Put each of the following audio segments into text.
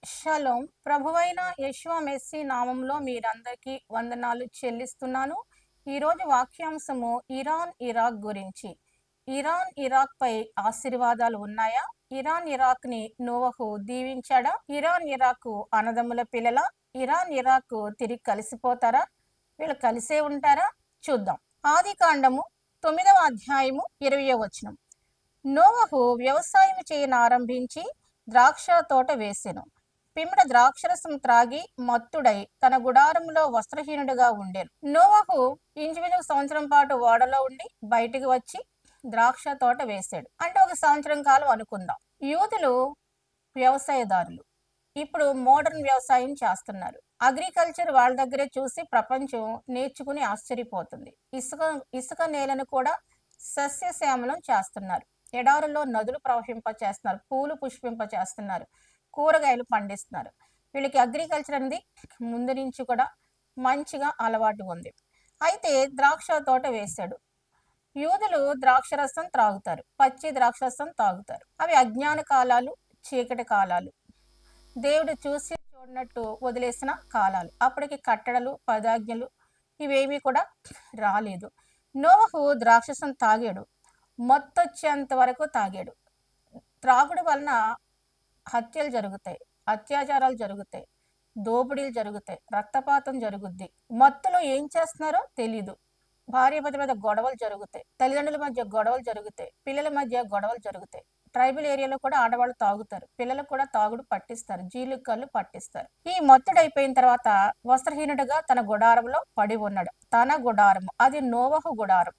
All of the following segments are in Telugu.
షలోం ప్రభువైన యేషువ మెస్సీ నామంలో మీరందరికీ వందనాలు చెల్లిస్తున్నాను. ఈరోజు వాక్యాంశము ఇరాన్ ఇరాక్ గురించి. ఇరాన్ ఇరాక్ పై ఆశీర్వాదాలు ఉన్నాయా? ఇరాన్ ఇరాక్ ని నోవహు దీవించాడా? ఇరాన్ ఇరాక్ అన్నదమ్ముల పిల్లల? ఇరాన్ ఇరాక్ తిరిగి కలిసిపోతారా? వీళ్ళు కలిసే ఉంటారా? చూద్దాం. ఆది కాండము 9వ అధ్యాయము 20వ వచనం. నోవహు వ్యవసాయం చేయనారంభించి ద్రాక్ష తోట వేసెను. పిమ్మట ద్రాక్షరసం త్రాగి మత్తుడై తన గుడారంలో వస్త్రహీనుడిగా ఉండెను. నోవహు ఇంచుమించు సంవత్సరం పాటు ఓడలో ఉండి బయటికి వచ్చి ద్రాక్ష తోట వేశాడు. అంటే ఒక సంవత్సరం కాలం అనుకుందాం. యూదులు వ్యవసాయదారులు ఇప్పుడు మోడర్న్ వ్యవసాయం చేస్తున్నారు. అగ్రికల్చర్ వాళ్ళ దగ్గరే చూసి ప్రపంచం నేర్చుకుని ఆశ్చర్యపోతుంది. ఇసుక నేలను కూడా సస్యశ్యామలం చేస్తున్నారు. ఎడారుల్లో నదులు ప్రవహింప చేస్తున్నారు, పూలు పుష్పింప చేస్తున్నారు, కూరగాయలు పండిస్తున్నారు. వీళ్ళకి అగ్రికల్చర్ అనేది ముందు నుంచి కూడా మంచిగా అలవాటు ఉంది. అయితే ద్రాక్ష తోట వేశాడు. యూదులు ద్రాక్షరసం త్రాగుతారు, పచ్చి ద్రాక్షరసం తాగుతారు. అవి అజ్ఞాన కాలాలు, చీకటి కాలాలు, దేవుడు చూసి చూడనట్టు వదిలేసిన కాలాలు. అప్పటికి కట్టడలు, పదాజ్ఞలు ఇవేమీ కూడా రాలేదు. నోవహు ద్రాక్షరసం తాగాడు, మత్తొచ్చేంత వరకు తాగాడు. త్రాగుడు వలన హత్యలు జరుగుతాయి, అత్యాచారాలు జరుగుతాయి, దోపిడీలు జరుగుతాయి, రక్తపాతం జరుగుద్ది. మత్తులో ఏం చేస్తున్నారో తెలీదు. భార్యాభర్త మీద గొడవలు జరుగుతాయి, తల్లిదండ్రుల మధ్య గొడవలు జరుగుతాయి, పిల్లల మధ్య గొడవలు జరుగుతాయి. ట్రైబల్ ఏరియాలో కూడా ఆడవాళ్ళు తాగుతారు, పిల్లలకు కూడా తాగుడు పట్టిస్తారు, జీలుకళ్ళు పట్టిస్తారు. ఈ మత్తుడైపోయిన తర్వాత వస్త్రహీనుడిగా తన గుడారంలో పడి ఉన్నాడు. తన గుడారం, అది నోవహు గుడారం.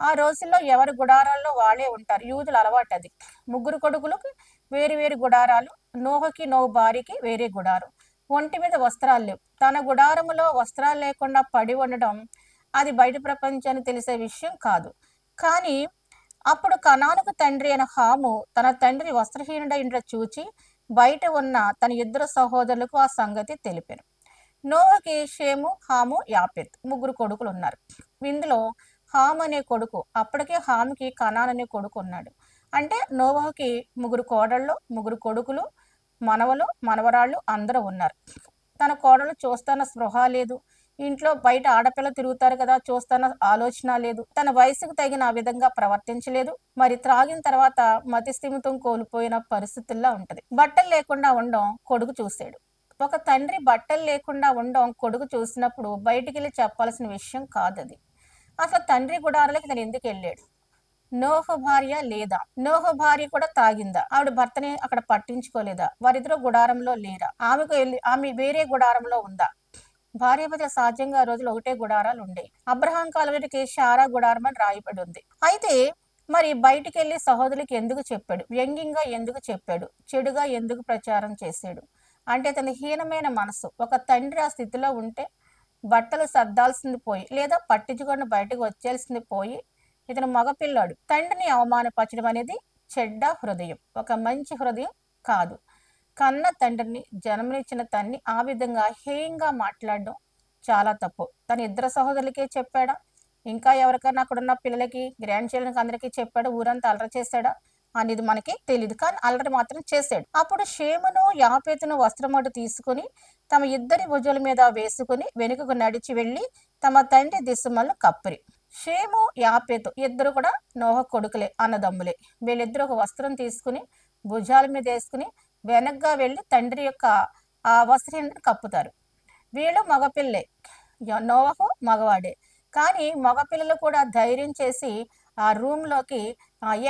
ఆ రోజుల్లో ఎవరి గుడారాల్లో వాళ్ళే ఉంటారు. యూదుల అలవాటు అది. ముగ్గురు కొడుకులకు వేరు వేరు గుడారాలు, నోహకి నోహు భార్యకి వేరే గుడారం. ఒంటి మీద వస్త్రాలు లేవు. తన గుడారములో వస్త్రాలు లేకుండా పడి ఉండడం అది బయట ప్రపంచానికి తెలిసే విషయం కాదు. కానీ అప్పుడు కనానుకు తండ్రి అయిన హాము తన తండ్రి వస్త్రహీనుడైన చూచి బయట ఉన్న తన ఇద్దరు సహోదరులకు ఆ సంగతి తెలిపారు. నోహకి షేము, హాము, యాపెత్ ముగ్గురు కొడుకులు ఉన్నారు. ఇందులో హామ్ అనే కొడుకు, అప్పటికే హాముకి కనాన్ అనే కొడుకు ఉన్నాడు. అంటే నోవహుకి ముగ్గురు కోడళ్ళు, ముగ్గురు కొడుకులు, మనవలు, మనవరాళ్ళు అందరూ ఉన్నారు. తన కోడలు చూస్తాన స్పృహ లేదు. ఇంట్లో బయట ఆడపిల్ల తిరుగుతారు కదా, చూస్తాన ఆలోచన లేదు. తన వయసుకు తగిన ఆ విధంగా ప్రవర్తించలేదు. మరి త్రాగిన తర్వాత మతిస్థిమితం కోల్పోయిన పరిస్థితుల్లో ఉంటది. బట్టలు లేకుండా ఉండడం కొడుకు చూశాడు. ఒక తండ్రి బట్టలు లేకుండా ఉండడం కొడుకు చూసినప్పుడు బయటికి వెళ్ళి చెప్పాల్సిన విషయం కాదు అది. అసలు తండ్రి గుడారాలకి తను ఎందుకు వెళ్ళాడు? నోహు భార్య లేదా? నోహు భార్య కూడా తాగిందా? ఆవిడ భర్తని అక్కడ పట్టించుకోలేదా? వారిద్దరు గుడారంలో లేరా? ఆమె వేరే గుడారంలో ఉందా? భార్యాభర్తలు సహజంగా ఆ రోజులు ఒకటే గుడారాలు ఉండేవి. అబ్రహాం కాలకి శారా గుడారం అని రాయబడి ఉంది. అయితే మరి బయటికి వెళ్ళి సహోదరులకి ఎందుకు చెప్పాడు? వ్యంగ్యంగా ఎందుకు చెప్పాడు? చెడుగా ఎందుకు ప్రచారం చేశాడు? అంటే తన హీనమైన మనసు. ఒక తండ్రి ఆ స్థితిలో ఉంటే బట్టలు సర్దాల్సింది పోయి, లేదా పట్టించుకొని బయటకు వచ్చేయాల్సింది పోయి, ఇతను మగపిల్లాడు. తండ్రిని అవమానపరచడం అనేది చెడ్డ హృదయం, ఒక మంచి హృదయం కాదు. కన్న తండ్రిని, జన్మనిచ్చిన తన్ని ఆ విధంగా హేయంగా మాట్లాడడం చాలా తప్పు. తన ఇద్దరు సహోదరులకే చెప్పాడా? ఇంకా ఎవరికైనా అక్కడున్న పిల్లలకి, గ్రాండ్ చిల్డ్రన్కి అందరికీ చెప్పాడా? ఊరంతా అల్లరి చేశాడా అనేది మనకి తెలియదు. కానీ అల్లరి మాత్రం చేశాడు. అప్పుడు షేమును, యాపేతును వస్త్రమటు తీసుకుని తమ ఇద్దరి భుజాల మీద వేసుకుని వెనుకకు నడిచి వెళ్ళి తమ తండ్రి దిశమలను కప్పిరి. షేము, యాపేతు ఇద్దరు కూడా నోహ కొడుకులే, అన్నదమ్ములే. వీళ్ళిద్దరు ఒక వస్త్రం తీసుకుని భుజాల మీద వేసుకుని వెనక్గా వెళ్ళి తండ్రి యొక్క ఆ వస్త్రహీనతను కప్పుతారు. వీళ్ళు మగపిల్లే, నోవహు మగవాడే. కానీ మగపిల్లలు కూడా ధైర్యం చేసి ఆ రూమ్లోకి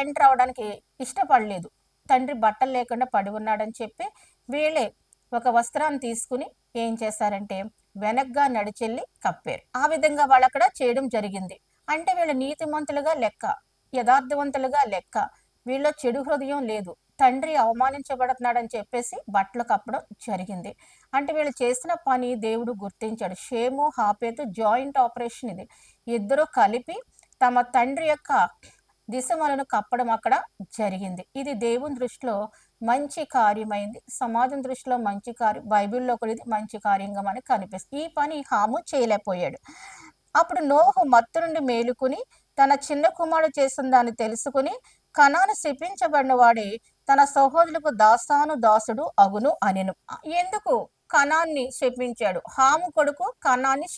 ఎంటర్ అవడానికి ఇష్టపడలేదు. తండ్రి బట్టలు లేకుండా పడి ఉన్నాడని చెప్పి వీళ్ళే ఒక వస్త్రాన్ని తీసుకుని ఏం చేశారంటే వెనక్గా నడిచెళ్ళి కప్పారు. ఆ విధంగా వాళ్ళు అక్కడ చేయడం జరిగింది. అంటే వీళ్ళు నీతిమంతులుగా లెక్క, యథార్థవంతులుగా లెక్క. వీళ్ళలో చెడు హృదయం లేదు. తండ్రి అవమానించబడుతున్నాడని చెప్పేసి బట్టలు కప్పడం జరిగింది. అంటే వీళ్ళు చేసిన పని దేవుడు గుర్తించాడు. షేము, హాపేతు జాయింట్ ఆపరేషన్ ఇది. ఇద్దరు కలిపి తమ తండ్రి యొక్క దిశమలను కప్పడం అక్కడ జరిగింది. ఇది దేవుని దృష్టిలో మంచి కార్యమైంది, సమాజం దృష్టిలో మంచి కార్యం, బైబిల్లో కూడా ఇది మంచి కార్యంగా మనకు కనిపిస్తుంది. ఈ పని హాము చేయలేకపోయాడు. అప్పుడు నోహు మత్తు నుండి మేలుకుని తన చిన్న కుమారుడు చేసిన దాన్ని తెలుసుకుని కనాను శపించబడిన వాడే తన సహోదరులకు దాసుడు అగును అనెను. ఎందుకు కనాన్ని శపించాడు? హాము కొడుకు కనాన్ని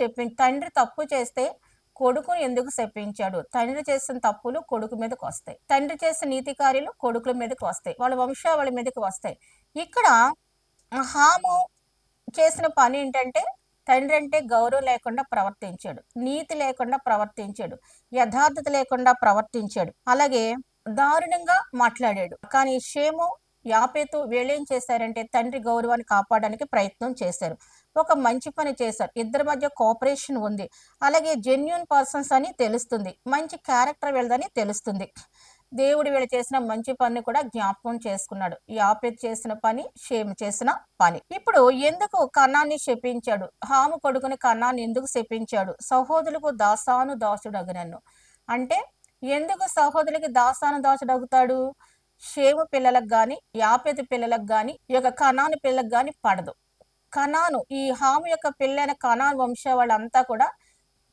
తండ్రి తప్పు చేస్తే కొడుకుని ఎందుకు శపించాడు? తండ్రి చేసిన తప్పులు కొడుకు మీదకి వస్తాయి, తండ్రి చేసిన నీతి కార్యాలు కొడుకుల మీదకి వస్తాయి, వాళ్ళ వంశావళి మీదకి వస్తాయి. ఇక్కడ హాము చేసిన పని ఏంటంటే తండ్రి అంటే గౌరవం లేకుండా ప్రవర్తించాడు, నీతి లేకుండా ప్రవర్తించాడు, యథార్థత లేకుండా ప్రవర్తించాడు, అలాగే దారుణంగా మాట్లాడాడు. కానీ షేము యాపేతు వీళ్ళేం చేశారంటే తండ్రి గౌరవాన్ని కాపాడడానికి ప్రయత్నం చేశారు, ఒక మంచి పని చేశారు. ఇద్దరి మధ్య కోఆపరేషన్ ఉంది, అలాగే జెన్యూన్ పర్సన్స్ అని తెలుస్తుంది, మంచి క్యారెక్టర్ వీళ్ళదని తెలుస్తుంది. దేవుడు వీళ్ళు చేసిన మంచి పని కూడా జ్ఞాపకం చేసుకున్నాడు. యాపెతు చేసిన పని, షేము చేసిన పని. ఇప్పుడు ఎందుకు కన్నాన్ని శపించాడు? హాము కొడుకుని కన్నాన్ని ఎందుకు శపించాడు? సహోదరులకు దాసుడగునన్ను అంటే ఎందుకు సహోదరులకి దాసుడగుతాడు? షేము పిల్లలకు గాని యాపెతు పిల్లలకు గాని ఈ యొక్క కనాను పిల్లలకు గాని పడదు. కనాను ఈ హాము యొక్క పిల్లైన కనాను వంశ వాళ్ళంతా కూడా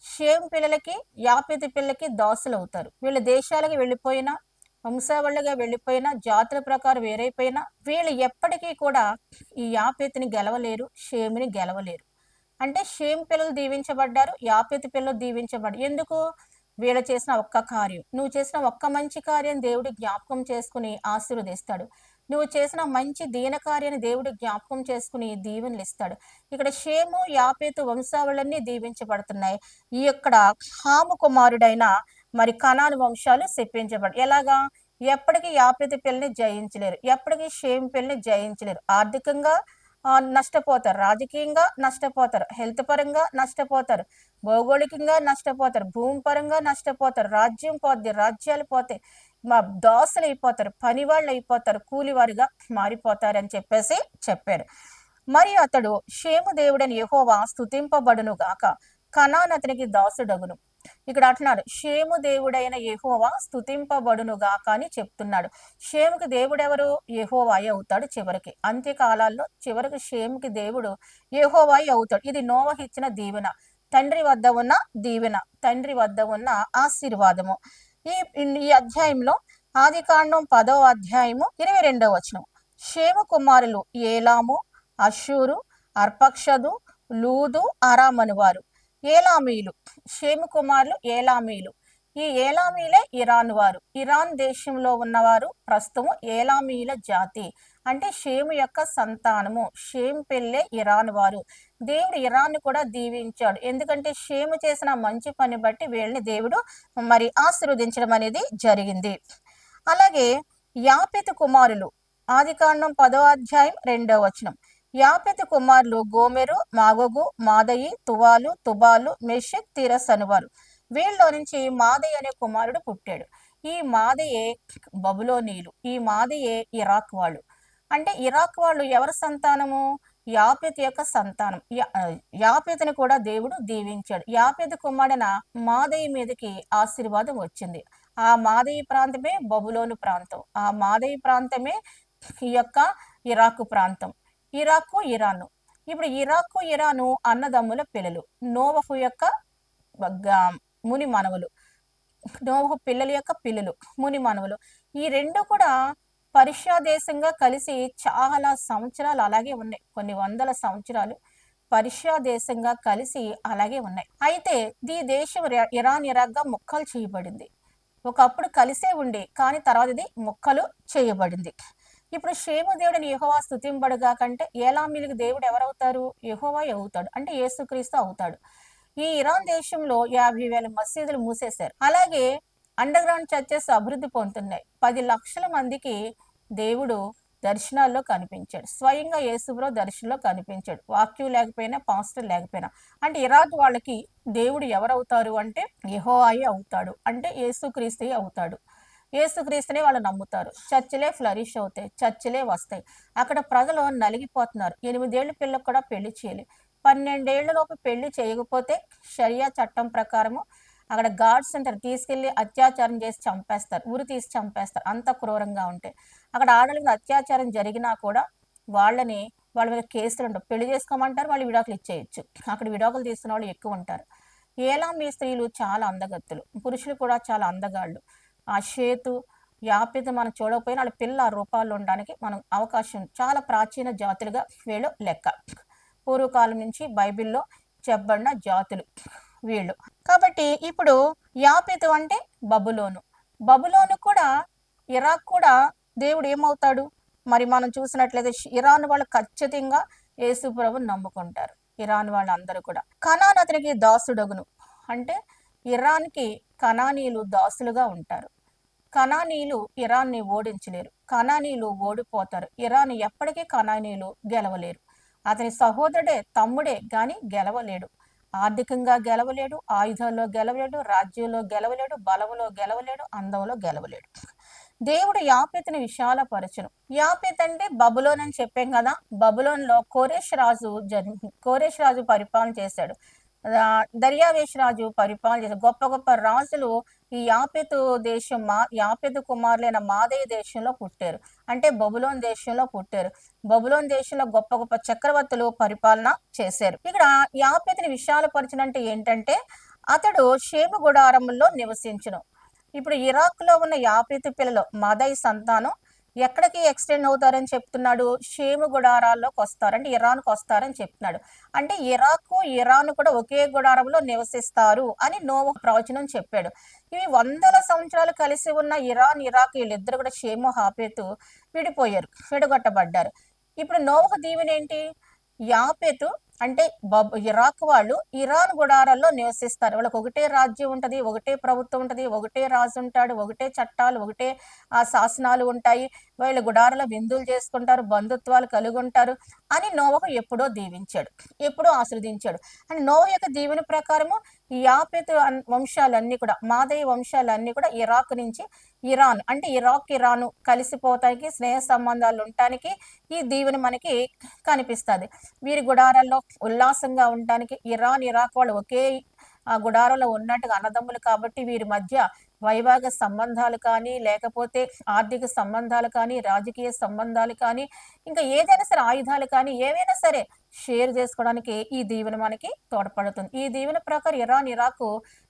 షేము పిల్లలకి యాపెతు పిల్లలకి దాసులు అవుతారు. వీళ్ళ దేశాలకు వెళ్ళిపోయినా, వంశావళిగా వెళ్ళిపోయినా, జాతుల ప్రకారం వేరైపోయినా వీళ్ళు ఎప్పటికీ కూడా ఈ యాపెతుని గెలవలేరు, షేముని గెలవలేరు. అంటే షేము పిల్లలు దీవించబడ్డారు, యాపెతు పిల్లలు దీవించబడ్డారు. ఎందుకు? వీళ్ళు చేసిన ఒక్క కార్యం, నువ్వు చేసిన ఒక్క మంచి కార్యం దేవుడు జ్ఞాపకం చేసుకుని ఆశీర్వదిస్తాడు. నువ్వు చేసిన మంచి దీన కార్యాన్ని దేవుడు జ్ఞాపకం చేసుకుని దీవెనలు ఇస్తాడు. ఇక్కడ షేము యాపేతు వంశావళన్నీ దీవించబడుతున్నాయి. ఈ యొక్క హాము కుమారుడైన మరి కనాను వంశాలు శపించబడి ఎలాగా? ఎప్పటికీ యాపేతు పిల్లని జయించలేరు, ఎప్పటికీ షేము పిల్లని జయించలేరు. ఆర్థికంగా నష్టపోతారు, రాజకీయంగా నష్టపోతారు, హెల్త్ పరంగా నష్టపోతారు, భౌగోళికంగా నష్టపోతారు, భూమి పరంగా నష్టపోతారు, రాజ్యం పోద్ది, రాజ్యాలు పోతాయి, మా దాసులు అయిపోతారు, పనివాళ్ళు అయిపోతారు, కూలివారిగా మారిపోతారని చెప్పారు. మరి అతడు షేము దేవుడని యెహోవా స్తుతింపబడును గాక, కనాను అతనికి దాసుడగును. ఇక్కడ అంటున్నాడు షేము దేవుడైన యెహోవా స్తుతింపబడును గాక అని చెప్తున్నాడు. షేముకి దేవుడెవరు? యెహోవాయే అవుతాడు. చివరికి అంత్యకాలాల్లో చివరికి షేముకి దేవుడు యెహోవాయే అవుతాడు. ఇది నోవహు ఇచ్చిన దీవెన, తండ్రి వద్ద ఉన్న దీవెన, తండ్రి వద్ద ఉన్న ఆశీర్వాదము. ఈ అధ్యాయంలో ఆదికాండం 10వ అధ్యాయము 22వ వచనం. షేము కుమారులు ఏలాము, అషూరు, అర్పక్షదు, లూదు, అరామను వారు. ఏలామీలు, షేము కుమారులు ఏలామీలు. ఈ ఏలామీలే ఇరాన్ వారు. ఇరాన్ దేశంలో ఉన్నవారు ప్రస్తుతం ఏలామీల జాతి, అంటే షేము యొక్క సంతానము. షేము పిల్లే ఇరాన్ వారు. దేవుడు ఇరాన్ కూడా దీవించాడు, ఎందుకంటే షేము చేసిన మంచి పని బట్టి వీళ్ళని దేవుడు మరి ఆశీర్వదించడం అనేది జరిగింది. అలాగే యాపెతు కుమారులు, ఆదికాండం 10వ అధ్యాయం 2వ వచనం. యాపెతు కుమారులు గోమెరు, మాగోగు, మాదయి, తువాలు, తుబాలు, మెషెక్, తీరస్ అనువారు. వీళ్ళలో నుంచి మాదయి అనే కుమారుడు పుట్టాడు. ఈ మాదయే బబులోనీయులు, ఈ మాదయే ఇరాక్ వాళ్ళు. అంటే ఇరాక్ వాళ్ళు ఎవరి సంతానము? యాపెతు యొక్క సంతానం. యాపెతుని కూడా దేవుడు దీవించాడు. యాపెతు కుమారుడైన మాదయి మీదకి ఆశీర్వాదం వచ్చింది. ఆ మాదయి ప్రాంతమే బబులోను ప్రాంతం, ఆ మాదయి ప్రాంతమే ఈ యొక్క ఇరాకు ప్రాంతం. ఇరాకు, ఇరాను. ఇప్పుడు ఇరాకు, ఇరాను అన్నదమ్ముల పిల్లలు, నోవహు యొక్క ముని మనవలు, నోవహు పిల్లల యొక్క పిల్లలు, ముని మనవలు. ఈ రెండు కూడా పర్షియా దేశంగా కలిసి చాలా సంవత్సరాలు అలాగే ఉన్నాయి, కొన్ని వందల సంవత్సరాలు పర్షియా దేశంగా కలిసి అలాగే ఉన్నాయి. అయితే ఈ దేశం ఇరాన్ ఇరాక్గా ముక్కలు చేయబడింది. ఒకప్పుడు కలిసే ఉండి కానీ తర్వాత ఇది ముక్కలు చేయబడింది. ఇప్పుడు షేము దేవుడిని యెహోవా స్తుతింపడుగా కంటే ఏలామీలకు దేవుడు ఎవరవుతారు? యెహోవా అవుతాడు, అంటే యేసుక్రీస్తు అవుతాడు. ఈ ఇరాన్ దేశంలో 50,000 మసీదులు మూసేశారు. అలాగే అండర్ గ్రౌండ్ చర్చెస్ అభివృద్ధి పొందుతున్నాయి. 10 లక్షల మందికి దేవుడు దర్శనాల్లో కనిపించాడు, స్వయంగా యేసుప్రభు దర్శనంలో కనిపించాడు, వాక్యం లేకపోయినా, పాస్టర్ లేకపోయినా. అంటే ఇరాక్ వాళ్ళకి దేవుడు ఎవరవుతారు అంటే యెహోవాయే అవుతాడు, అంటే యేసుక్రీస్తే అవుతాడు. యేసుక్రీస్తునే వాళ్ళు నమ్ముతారు. చర్చిలే ఫ్లరిష్ అవుతాయి, చర్చిలే వస్తాయి. అక్కడ ప్రజలు నలిగిపోతున్నారు. 8 ఏళ్ళ పిల్లకు కూడా పెళ్లి చేయాలి. 12 ఏళ్లలోపు పెళ్లి చేయకపోతే షరియా చట్టం ప్రకారము అక్కడ గార్డ్స్ అంటారు, తీసుకెళ్లి అత్యాచారం చేసి చంపేస్తారు, ఉరి తీసి చంపేస్తారు, అంత క్రూరంగా ఉంటాయి. అక్కడ ఆడల మీద అత్యాచారం జరిగినా కూడా వాళ్ళ మీద కేసులు ఉండవు, పెళ్లి చేసుకోమంటారు, వాళ్ళు విడాకులు ఇచ్చేయచ్చు. అక్కడ విడాకులు తీసుకున్న వాళ్ళు ఎక్కువ ఉంటారు. ఏలామీ స్త్రీలు చాలా అందగత్తులు, పురుషులు కూడా చాలా అందగాళ్ళు. ఆ షేతు, యాపెతు మనం చూడకపోయినా వాళ్ళ పిల్ల రూపాల్లో ఉండడానికి మనం అవకాశం చాలా ప్రాచీన జాతులుగా వీళ్ళు లెక్క. పూర్వకాలం నుంచి బైబిల్‌లో చెప్పబడిన జాతులు వీళ్ళు. కాబట్టి ఇప్పుడు యాపెతు అంటే బబులోను. బబులోను కూడా ఇరాక్ కూడా దేవుడు ఏమవుతాడు? మరి మనం చూసినట్లయితే ఇరాన్ వాళ్ళు ఖచ్చితంగా యేసు ప్రభువుని నమ్ముకుంటారు. ఇరాన్ వాళ్ళందరూ కూడా. కనాన్ అతనికి దాసుడగును. అంటే ఇరాన్‌కి కనానీయులు దాసులుగా ఉంటారు. కనానీయులు ఇరాన్ని ఓడించలేరు. కనానీయులు ఓడిపోతారు. ఇరాన్ ఎప్పటికీ కనానీయులు గెలవలేరు. అతని సహోదరుడే, తమ్ముడే గాని గెలవలేడు. ఆర్థికంగా గెలవలేడు, ఆయుధాల్లో గెలవలేడు, రాజ్యంలో గెలవలేడు, బలములో గెలవలేడు, అందంలో గెలవలేడు. దేవుడు యాపెతుని విశాలపరచును. యాపెత్ అంటే బబులోన్ అని చెప్పాం కదా. బబులోన్‌లో కోరెష్ రాజు పరిపాలన చేశాడు. దర్యావేష్ రాజు పరిపాలన చేశాడు. గొప్ప గొప్ప రాజులు ఈ యాపెతు కుమారులైన మాదయి దేశంలో పుట్టారు. అంటే బబులోన్ దేశంలో పుట్టారు. బబులోన్ దేశంలో గొప్ప గొప్ప చక్రవర్తులు పరిపాలన చేశారు. ఇక్కడ యాపెతుని విశాలపరచునంటే ఏంటంటే అతడు షేము గుడారములో నివసించును. ఇప్పుడు ఇరాక్‌లో ఉన్న యాపెతు పిల్లలు మాదయి సంతానం ఎక్కడికి ఎక్స్టెండ్ అవుతారని చెప్తున్నాడు? షేము గుడారాల్లోకి వస్తారు. అంటే ఇరాన్‌కి వస్తారని చెప్తున్నాడు. అంటే ఇరాన్ కూడా ఒకే గుడారంలో నివసిస్తారు అని నోవహు ప్రవచనం చెప్పాడు. ఇవి వందల సంవత్సరాలు కలిసి ఉన్న ఇరాక్ వీళ్ళిద్దరు కూడా షేము, హాపెతు విడగొట్టబడ్డారు. ఇప్పుడు నోవహు దీవెనేంటి? యాపెతు అంటే ఇరాక్ వాళ్ళు ఇరాన్ గుడారాల్లో నివసిస్తారు. వాళ్ళకి ఒకటే రాజ్యం ఉంటది, ఒకటే ప్రభుత్వం ఉంటది, ఒకటే రాజు ఉంటాడు, ఒకటే చట్టాలు, ఒకటే శాసనాలు ఉంటాయి. వీళ్ళ గుడారాల్లో విందులు చేసుకుంటారు, బంధుత్వాలు కలిగి ఉంటారు అని నోవహు ఎప్పుడో దీవించాడు, ఎప్పుడో ఆశీర్వదించాడు. అని నోవహు యొక్క దీవెన ప్రకారము ఈ యాపెతు వంశాలన్నీ కూడా, మాదయి వంశాలన్నీ కూడా ఇరాక్ నుంచి ఇరాన్ అంటే ఇరాను కలిసిపోతానికి, స్నేహ సంబంధాలు ఉండటానికి ఈ దీవెన మనకి కనిపిస్తుంది. వీరి గుడారాల్లో ఉల్లాసంగా ఉండటానికి ఇరాక్ వాళ్ళు ఒకే గుడారంలో ఉన్నట్టుగా అన్నదమ్ములు కాబట్టి వీరి మధ్య వైవాహిక సంబంధాలు కానీ, లేకపోతే ఆర్థిక సంబంధాలు కానీ, రాజకీయ సంబంధాలు కానీ, ఇంకా ఏదైనా సరే ఆయుధాలు కానీ ఏవైనా సరే షేర్ చేసుకోవడానికి ఈ దీవెన మనకి తోడ్పడుతుంది. ఈ దీవెన ప్రకారం ఇరాక్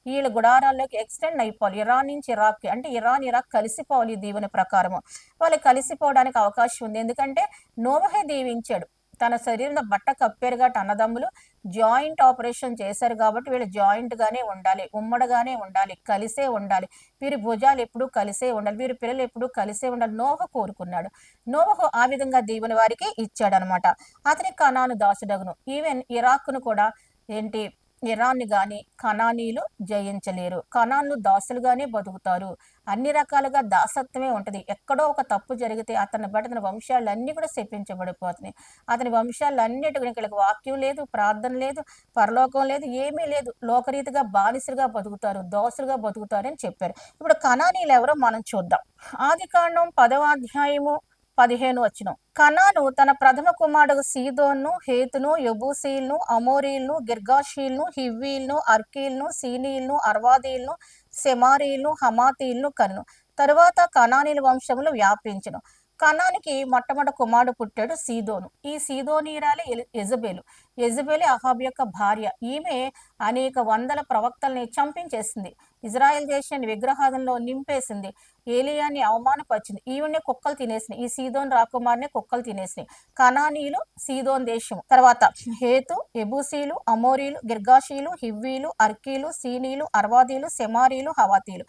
వీళ్ళ గుడారాల్లోకి ఎక్స్టెండ్ అయిపోవాలి. ఇరాన్ నుంచి ఇరాక్కి అంటే ఇరాక్ కలిసిపోవాలి. ఈ దీవెన ప్రకారము వాళ్ళు కలిసిపోవడానికి అవకాశం ఉంది. ఎందుకంటే నోవహే దీవించాడు. తన శరీరంలో బట్ట కప్పారు కాబట్టి అన్నదమ్ములు జాయింట్ ఆపరేషన్ చేశారు కాబట్టి వీళ్ళు జాయింట్‌గానే ఉండాలి, ఉమ్మడిగానే ఉండాలి, కలిసే ఉండాలి. వీరి భుజాలు ఎప్పుడూ కలిసే ఉండాలి, వీరి పిల్లలు ఎప్పుడూ కలిసే ఉండాలి. నోవహు కోరుకున్నాడు. నోవహు ఆ విధంగా దీవెన వారికి ఇచ్చాడనమాట. అతని కనాను దాసుడగును. ఈవెన్ ఇరాక్‌ను కూడా ఏంటి ఇరాన్ని గాని కనానీయులు జయించలేరు. కనాన్లు దాసులుగానే బతుకుతారు. అన్ని రకాలుగా దాసత్వమే ఉంటది. ఎక్కడో ఒక తప్పు జరిగితే అతని బట్టి అతని వంశాలన్నీ కూడా శపించబడిపోతున్నాయి. అతని వంశాలన్నిటి వీళ్ళకి వాక్యం లేదు, ప్రార్థన లేదు, పరలోకం లేదు, ఏమీ లేదు. లోకరీతిగా బానిసలుగా బతుకుతారు, దోసులుగా బతుకుతారు అని చెప్పారు. ఇప్పుడు కనానీయులు ఎవరో మనం చూద్దాం. ఆదికాండం 10వ అధ్యాయము 15 వచనం. కనాను తన ప్రథమ కుమారుడు సీదోన్ను, హేతును, యెబూసీయులను, అమోరీయులను, గిర్గాషీయులను, హివ్వీయులను, అర్కీయులను, సీనీయులను, అర్వాదీయులను, సెమారీయులను, హమాతీయులను కనును. తరువాత కనానీయుల వంశములు వ్యాపించును. కనానికి మొట్టమొదటి కుమారుడు పుట్టాడు సీదోను. ఈ సీదోనీయురాలే యెజబెలు. యెజబెలే అహాబు యొక్క భార్య. ఈమె అనేక వందల ప్రవక్తల్ని చంపించేసింది. ఇజ్రాయెల్ దేశాన్ని విగ్రహాదంలో నింపేసింది. ఏలియాని అవమానపరిచింది. ఈవిడ్నే కుక్కలు తినేసినాయి. ఈ సీదోన్ రాకుమార్నే కుక్కలు తినేసినాయి. కనానీయులు సీదోన్ దేశం, తర్వాత హేతు, యెబూసీయులు, అమోరీయులు, గిర్గాషీయులు, హివ్వీలు, అర్కీలు, సీనీయులు, అర్వాదీయులు, సెమారీయులు, హవాతీయులు.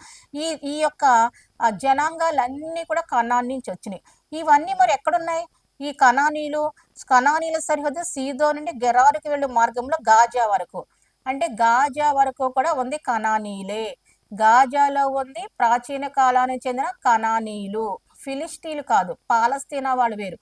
ఈ యొక్క జనాంగాలన్నీ కూడా కనాన్ నుంచి వచ్చినాయి. ఇవన్నీ మరి ఎక్కడున్నాయి? ఈ కనానీయుల సరిహద్దు సీదో నుండి గెరారుకి వెళ్ళు మార్గంలో గాజా వరకు. అంటే గాజా వరకు కూడా ఉంది కనానీయులే. గాజాలో ఉంది ప్రాచీన కాలానికి చెందిన కనానీయులు. ఫిలిస్టీన్లు కాదు, పాలస్తీనా వాళ్ళు వేరు.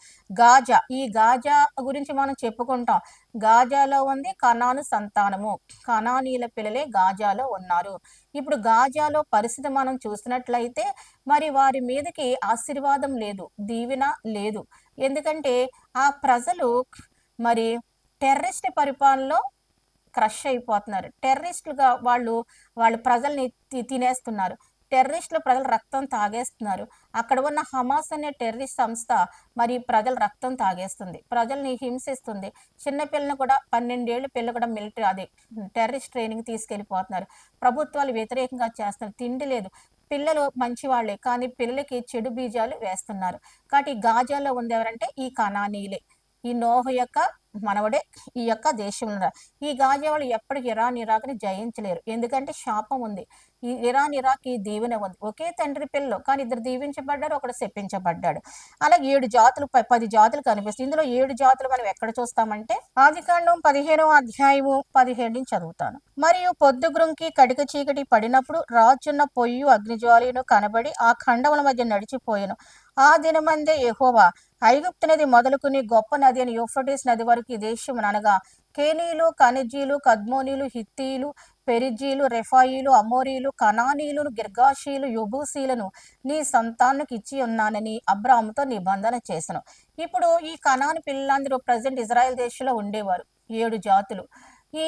ఈ గాజా గురించి మనం చెప్పుకుంటాం. గాజాలో ఉంది కనాను సంతానము. కనానీయుల పిల్లలే గాజాలో ఉన్నారు. ఇప్పుడు గాజాలో పరిస్థితి మనం చూసినట్లయితే మరి వారి మీదకి ఆశీర్వాదం లేదు, దీవెన లేదు. ఎందుకంటే ఆ ప్రజలు మరి టెర్రరిస్ట్ పరిపాలనలో క్రష్ అయిపోతున్నారు. టెర్రరిస్టులుగా వాళ్ళు ప్రజల్ని తినేస్తున్నారు. టెర్రరిస్టులు ప్రజల రక్తం తాగేస్తున్నారు. అక్కడ ఉన్న హమాస్ అనే టెర్రరిస్ట్ సంస్థ మరి ప్రజల రక్తం తాగేస్తుంది, ప్రజల్ని హింసిస్తుంది. చిన్నపిల్లని కూడా 12 ఏళ్ళ పిల్లలు కూడా మిలిటరీ టెర్రరిస్ట్ ట్రైనింగ్ తీసుకెళ్ళిపోతున్నారు. ప్రభుత్వాలు వ్యతిరేకంగా చేస్తున్నారు. తిండి లేదు. పిల్లలు మంచివాళ్లే, కానీ పిల్లలకి చెడు బీజాలు వేస్తున్నారు. కాబట్టి ఈ గాజాలో ఉంది ఎవరంటే ఈ కనానీయులే. ఈ నోహ యొక్క మనవడే ఈ యొక్క దేశంలో ఉన్నారు. ఈ గాజా వాళ్ళు ఎప్పటికి ఇరాన్, ఇరాక్‌ని జయించలేరు. ఎందుకంటే శాపం ఉంది. ఈ ఇరాన్, ఇరాక్‌కి దీవెన ఉంది. ఒకే తండ్రి పిల్లలు. కానీ ఇద్దరు దీవించబడ్డారు. ఒకడు శపించబడ్డాడు. అలాగే 7 జాతులు 10 జాతులు కనిపిస్తాయి. ఇందులో 7 జాతులు మనం ఎక్కడ చూస్తామంటే ఆదికాండం 15వ అధ్యాయము 17 నుంచి చదువుతాను. మరియు పొద్దుగుంకి కటిక చీకటి పడినప్పుడు రాజున్న పొయ్యు అగ్నిజ్వాలయును కనబడి ఆ ఖండముల మధ్య నడిచిపోయెను. ఆ దినమందే యెహోవా ఐగుప్తు నది మొదలుకుని గొప్ప నది అని యూఫ్రటీస్ నది వరకు ఈ దేశమును అనగా కేనీయులు, కనిజీలు, కద్మోనీలు, హిత్తీయులు, పెరిజీలు, రెఫాయిలు, అమోరీలు, కనానీయులు, గిర్గాషీలు, యెబూసీలను నీ సంతానానికి ఇచ్చి ఉన్నానని అబ్రాహాముతో నిబంధన చేసెను. ఇప్పుడు ఈ కనాను పిల్లలందరూ ప్రజెంట్ ఇజ్రాయెల్ దేశంలో ఉండేవారు. 7 జాతులు. ఈ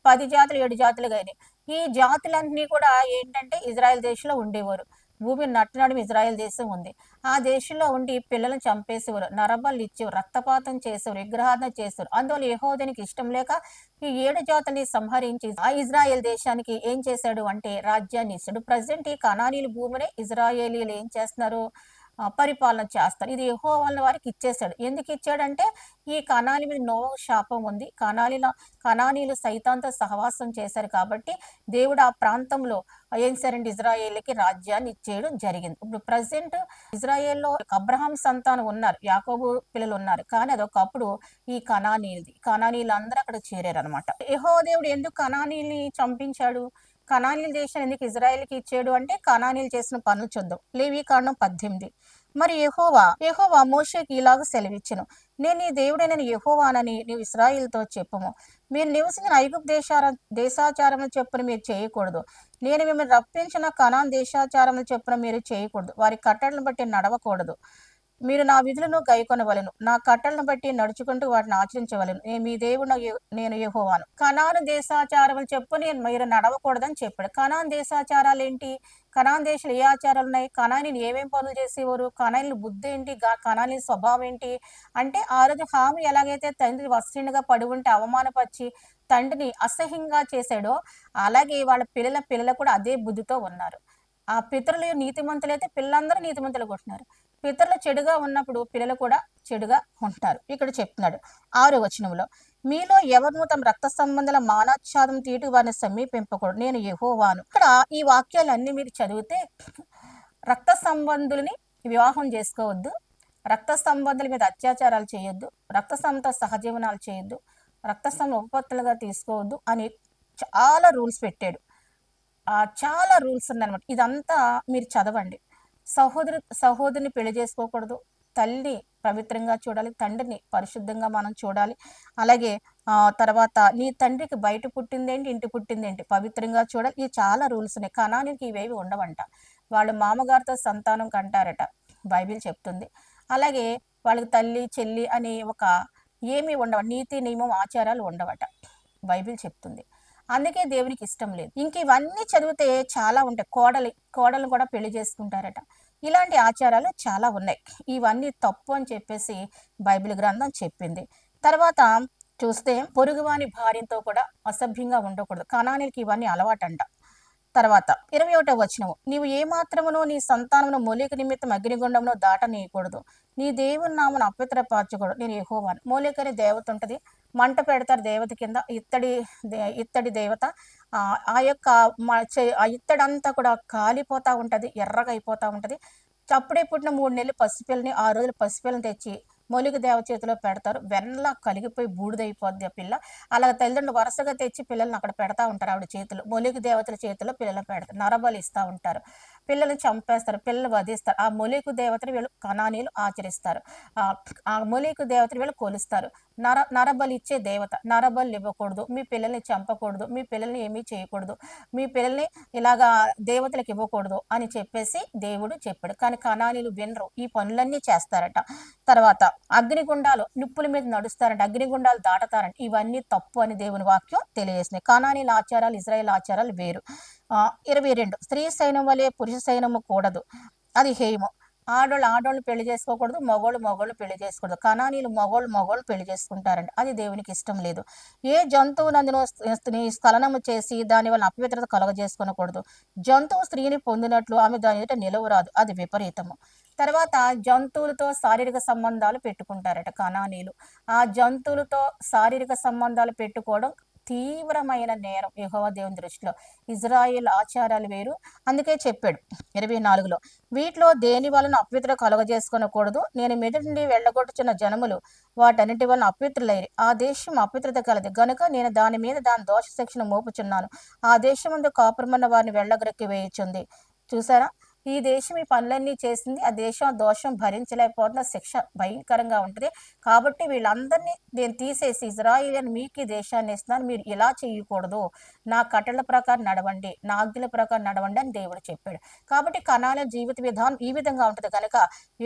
10 జాతులు 7 జాతులుగా అయినాయి. ఈ జాతులన్నీ కూడా ఏంటంటే ఇజ్రాయెల్ దేశంలో ఉండేవారు. భూమి నట్టనడుమ ఇజ్రాయెల్ దేశం ఉంది. ఆ దేశంలో ఉండి పిల్లలను చంపేసేవారు, నరబలులు ఇచ్చేవారు, రక్తపాతం చేసేవారు, విగ్రహారాధన చేసేవారు. అందువల్ల యెహోవాకి ఇష్టం లేక ఈ 7 జాతుల్ని సంహరించి ఆ ఇజ్రాయెల్ దేశానికి ఏం చేశాడు అంటే రాజ్యాన్ని ఇచ్చాడు. ప్రజెంట్ ఈ కనానీయుల భూమిని ఇజ్రాయేలీయులు ఏం చేస్తున్నారు? పరిపాలన చేస్తారు. ఇది యెహోవా వారికి ఇచ్చేశాడు. ఎందుకు ఇచ్చాడంటే ఈ కనాని మీద నోవహు శాపం ఉంది. కనానీయులు సైతాన్‌తో సహవాసం చేశారు కాబట్టి దేవుడు ఆ ప్రాంతంలో ఏం చేశారంటే ఇజ్రాయేలుకి రాజ్యాన్ని ఇచ్చేయడం జరిగింది. ఇప్పుడు ప్రెజెంట్ ఇజ్రాయేల్‌లో అబ్రహాం సంతానం ఉన్నారు. యాకోబు పిల్లలు ఉన్నారు. కానీ అదొకప్పుడు ఈ కనానీయులది. కనానీయులందరూ అక్కడ చేరారనమాట. యెహోవా దేవుడు ఎందుకు కనానీయుల్ని చంపించాడు? కనానీయుల దేశాన్ని ఎందుకు ఇజ్రాయెల్‌కి ఇచ్చాడు అంటే కనానీయులు చేసిన పనులు చూద్దాం. లేవీకాండం 18. మరి యెహోవా మోషేకి ఇలాగ సెలవిచ్చెను. నేను నీ దేవుడైన యెహోవానని నీవు ఇశ్రాయేలుతో చెప్పుము. మీరు నివసించిన ఐగుప్తు దేశాచారముల చొప్పున మీరు చేయకూడదు. నేను మిమ్మల్ని రప్పించిన కనాన్ దేశాచారముల చొప్పున మీరు చేయకూడదు. వారి కట్టడలను బట్టి నడవకూడదు. మీరు నా విధులను గైకొనవలెను. నా కట్టలను బట్టి నడుచుకుంటూ వాటిని ఆచరించవలెను. మీ దేవుడు నేను యెహోవాను. కనాను దేశాచారములు చొప్పున మీరు నడవకూడదని చెప్పాడు. కనాన్ దేశాచారాలు ఏంటి? కనాన్ దేశంలో ఏ ఆచారాలు ఉన్నాయి? కనానీయులు ఏమేం పనులు చేసేవారు? కనానీయుల బుద్ధి ఏంటి? కనానీయుల స్వభావం ఏంటి? అంటే ఆ రోజు హాము ఎలాగైతే తండ్రి వస్త్రునిగా పడి ఉంటే అవమానపరిచి తండ్రిని అసహ్యంగా చేశాడో, అలాగే వాళ్ళ పిల్లలు కూడా అదే బుద్ధితో ఉన్నారు. ఆ పితరులు నీతిమంతులైతే పిల్లలందరూ నీతిమంతులుగా ఉంటున్నారు. పితరులు చెడుగా ఉన్నప్పుడు పిల్లలు కూడా చెడుగా ఉంటారు. ఇక్కడ చెప్తున్నాడు 6వ వచనంలో, మీలో ఎవరును తమ రక్త సంబంధాల మానాచ్ఛాదం తీటు వారిని సమీపింపకూడదు. నేను యెహోవాను. ఇక్కడ ఈ వాక్యాలన్నీ మీరు చదివితే రక్త సంబంధులని వివాహం చేసుకోవద్దు, రక్త సంబంధుల మీద అత్యాచారాలు చేయొద్దు, రక్త సంబంధ సహజీవనాలు చేయొద్దు, రక్త సంబంధ ఉపపత్తులుగా తీసుకోవద్దు అని చాలా రూల్స్ పెట్టాడు. చాలా రూల్స్ ఉన్నాయన్నమాట. ఇదంతా మీరు చదవండి. సహోదరుని పెళ్లి చేసుకోకూడదు. తల్లిని పవిత్రంగా చూడాలి. తండ్రిని పరిశుద్ధంగా మనం చూడాలి. అలాగే తర్వాత నీ తండ్రికి బయట పుట్టిందేంటి, ఇంటి పుట్టిందేంటి పవిత్రంగా చూడాలి. ఇవి చాలా రూల్స్ ఉన్నాయి. కనానికి ఇవేవి ఉండవంట. వాళ్ళు మామగారితో సంతానం కంటారట బైబిల్ చెప్తుంది. అలాగే వాళ్ళకి తల్లి, చెల్లి అని ఏమీ ఉండవు. నీతి, నియమం, ఆచారాలు ఉండవట బైబిల్ చెప్తుంది. అందుకే దేవునికి ఇష్టం లేదు. ఇంక ఇవన్నీ చదివితే చాలా ఉంటాయి. కోడలు కూడా పెళ్లి చేసుకుంటారట. ఇలాంటి ఆచారాలు చాలా ఉన్నాయి. ఇవన్నీ తప్పు అని చెప్పేసి బైబిల్ గ్రంథం చెప్పింది. తర్వాత చూస్తే పొరుగువాని భార్యతో కూడా అసభ్యంగా ఉండకూడదు. కనానీయులకి ఇవన్నీ అలవాటంట. తర్వాత 21వ వచనము, నీవు ఏమాత్రమును నీ సంతానమును మోలేకు నిమిత్తం అగ్నిగుండమును దాటనీయకూడదు. నీ దేవుని నామను అపవిత్రపరచకూడదు. నేను యెహోవాను. మోలేకు అనే దేవత ఉంటుంది. మంట పెడతారు దేవత కింద. ఇత్తడి దేవత. ఆ యొక్క ఆ ఇత్తడంతా కూడా కాలిపోతా ఉంటది, ఎర్రగా అయిపోతా ఉంటది. అప్పుడే పుట్టిన 3 నెలలు పసిపిల్లని 6 రోజులు పసిపిల్లని తెచ్చి మొలిగి దేవ చేతిలో పెడతారు. వెన్నలా కలిగిపోయి బూడిదైపోద్ది ఆ పిల్ల. అలా తల్లిదండ్రులు వరుసగా తెచ్చి పిల్లల్ని అక్కడ పెడతా ఉంటారు ఆవిడ చేతిలో. మొలిగి దేవతల చేతిలో పిల్లలు పెడతారు. నరబలి ఇస్తూ ఉంటారు. పిల్లల్ని చంపేస్తారు, పిల్లలు వధిస్తారు. ఆ మొలికు దేవతని వీళ్ళు కనానీయులు ఆచరిస్తారు. ఆ మొలికు దేవతని వీళ్ళు కొలుస్తారు. నరబలి ఇచ్చే దేవత. నరబలి ఇవ్వకూడదు, మీ పిల్లల్ని చంపకూడదు, మీ పిల్లల్ని ఏమీ చేయకూడదు, మీ పిల్లల్ని ఇలాగా దేవతలకు ఇవ్వకూడదు అని చెప్పేసి దేవుడు చెప్పాడు. కానీ కనానీయులు వినరు, ఈ పనులన్నీ చేస్తారట. తర్వాత అగ్నిగుండాలు నిప్పుల మీద నడుస్తారంట, అగ్నిగుండాలు దాటతారంట. ఇవన్నీ తప్పు అని దేవుని వాక్యం తెలియజేసినాయి. కనానీయుల ఆచారాలు ఇజ్రాయేల్ ఆచారాలు వేరు. 22 స్త్రీ సైన్యం వలె పురుష సైన్యము కూడదు, అది హేయము. ఆడోళ్ళు పెళ్లి చేసుకోకూడదు, మగోళ్ళు పెళ్లి చేసుకోకూడదు. కనానీయులు మగోళ్ళు పెళ్లి చేసుకుంటారండి. అది దేవునికి ఇష్టం లేదు. ఏ జంతువునందును నీ స్ఖలనము చేసి దాని వలన అపవిత్రత కలుగజేసుకొనకూడదు. జంతువు స్త్రీని పొందినట్లు ఆమె దాని ఎదుట నిలవరాదు. అది విపరీతము. తర్వాత జంతువులతో శారీరక సంబంధాలు పెట్టుకుంటారట కనానీయులు. ఆ జంతువులతో శారీరక సంబంధాలు పెట్టుకోవడం తీవ్రమైన నేరం యెహోవా దేవుని దృష్టిలో. ఇజ్రాయేల్ ఆచారాలు వేరు. అందుకే చెప్పాడు 24లో, వీటిలో దేని వలన అపవిత్రత కలుగజేసుకొనకూడదు. నేను మెదటి నుండి వెళ్ళగొట్టుచున్న జనములు వాటన్నిటి వలన అపవిత్రులైరి. ఆ దేశం అపవిత్రత కలది గనుక నేను దాని మీద దాని దోష శిక్షను మోపుచున్నాను. ఆ దేశమందు కాపురమన్న వారిని వెళ్ళగొరకి వేయుచుంది. చూసారా, ఈ దేశం ఈ పనులన్నీ చేసింది. ఆ దేశం ఆ దోషం భరించలేకపోతున్న శిక్ష భయంకరంగా ఉంటుంది. కాబట్టి వీళ్ళందరినీ నేను తీసేసి ఇజ్రాయేల్ మీకు ఈ దేశాన్ని ఇస్తున్నాను, మీరు ఇలా చేయకూడదు, నా కట్టడల ప్రకారం నడవండి, నా ఆజ్ఞల ప్రకారం నడవండి అని దేవుడు చెప్పాడు. కాబట్టి కనాన జీవిత విధానం ఈ విధంగా ఉంటుంది కనుక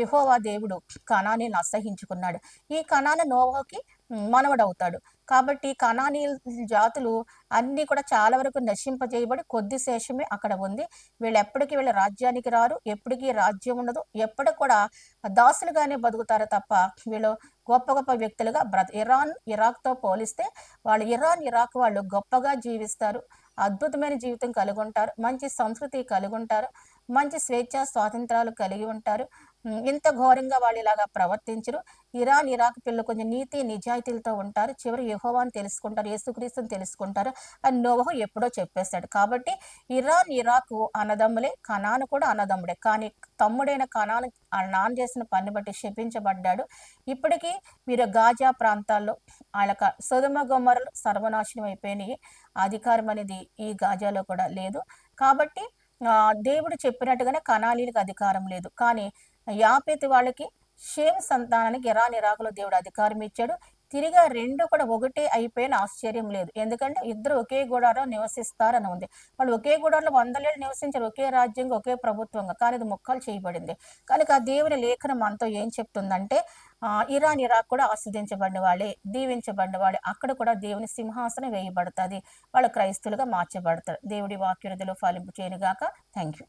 యెహోవా దేవుడు కనానీయులను అసహించుకున్నాడు. ఈ కనాన నోవహుకి మనవడవుతాడు. కాబట్టి కనానీయుల జాతులు అన్నీ కూడా చాలా వరకు నశింపజేయబడి కొద్ది శేషమే అక్కడ ఉంది. వీళ్ళ రాజ్యానికి రారు, ఎప్పటికీ రాజ్యం ఉండదు, ఎప్పటికి కూడా దాసులుగానే బతుకుతారు తప్ప వీళ్ళు గొప్ప గొప్ప వ్యక్తులుగా ఇరాక్తో పోలిస్తే ఇరాక్ వాళ్ళు గొప్పగా జీవిస్తారు, అద్భుతమైన జీవితం కలిగి ఉంటారు, మంచి సంస్కృతి కలిగి ఉంటారు, మంచి స్వేచ్ఛ స్వాతంత్రాలు కలిగి ఉంటారు. ఇంత ఘోరంగా వాళ్ళు ఇలాగా ప్రవర్తించరు. ఇరాక్ పిల్లలు కొంచెం నీతి నిజాయితీలతో ఉంటారు. చివరి యెహోవాను తెలుసుకుంటారు, యేసుక్రీస్తుని తెలుసుకుంటారు అని నోవహు ఎప్పుడో చెప్పేశాడు. కాబట్టి ఇరాకు అన్నదమ్ములే, కనాను కూడా అన్నదమ్ముడే. కానీ తమ్ముడైన కనాను ఆ నాన్న చేసిన పని బట్టి శపించబడ్డాడు. ఇప్పటికీ మీరు గాజా ప్రాంతాల్లో వాళ్ళ సొదొమ గొమొర్రాలు సర్వనాశనం అయిపోయినాయి. అధికారం అనేది ఈ గాజాలో కూడా లేదు. కాబట్టి దేవుడు చెప్పినట్టుగానే కనానీయులకు అధికారం లేదు. కానీ యాపేతు వాళ్ళకి, షేమ్ సంతానానికి ఇరాకులో దేవుడు అధికారం ఇచ్చాడు. తిరిగా రెండు కూడా ఒకటే అయిపోయిన ఆశ్చర్యం లేదు. ఎందుకంటే ఇద్దరు ఒకే గుడారం నివసిస్తారని ఉంది. వాళ్ళు ఒకే గుడారంలో 100 ఏళ్ళు నివసించారు, ఒకే రాజ్యంగా, ఒకే ప్రభుత్వంగా. కానీ అది ముక్కలు చేయబడింది. కనుక దేవుని లేఖనం మనతో ఏం చెప్తుందంటే ఇరాక్ కూడా ఆస్వాదించబడిన వాళ్ళే, దీవించబడిన వాళ్ళే. అక్కడ కూడా దేవుని సింహాసనం వేయబడుతుంది. వాళ్ళు క్రైస్తులుగా మార్చబడతారు. దేవుడి వాక్యురుదలో ఫలింపు చేయనుగాక. Thank you.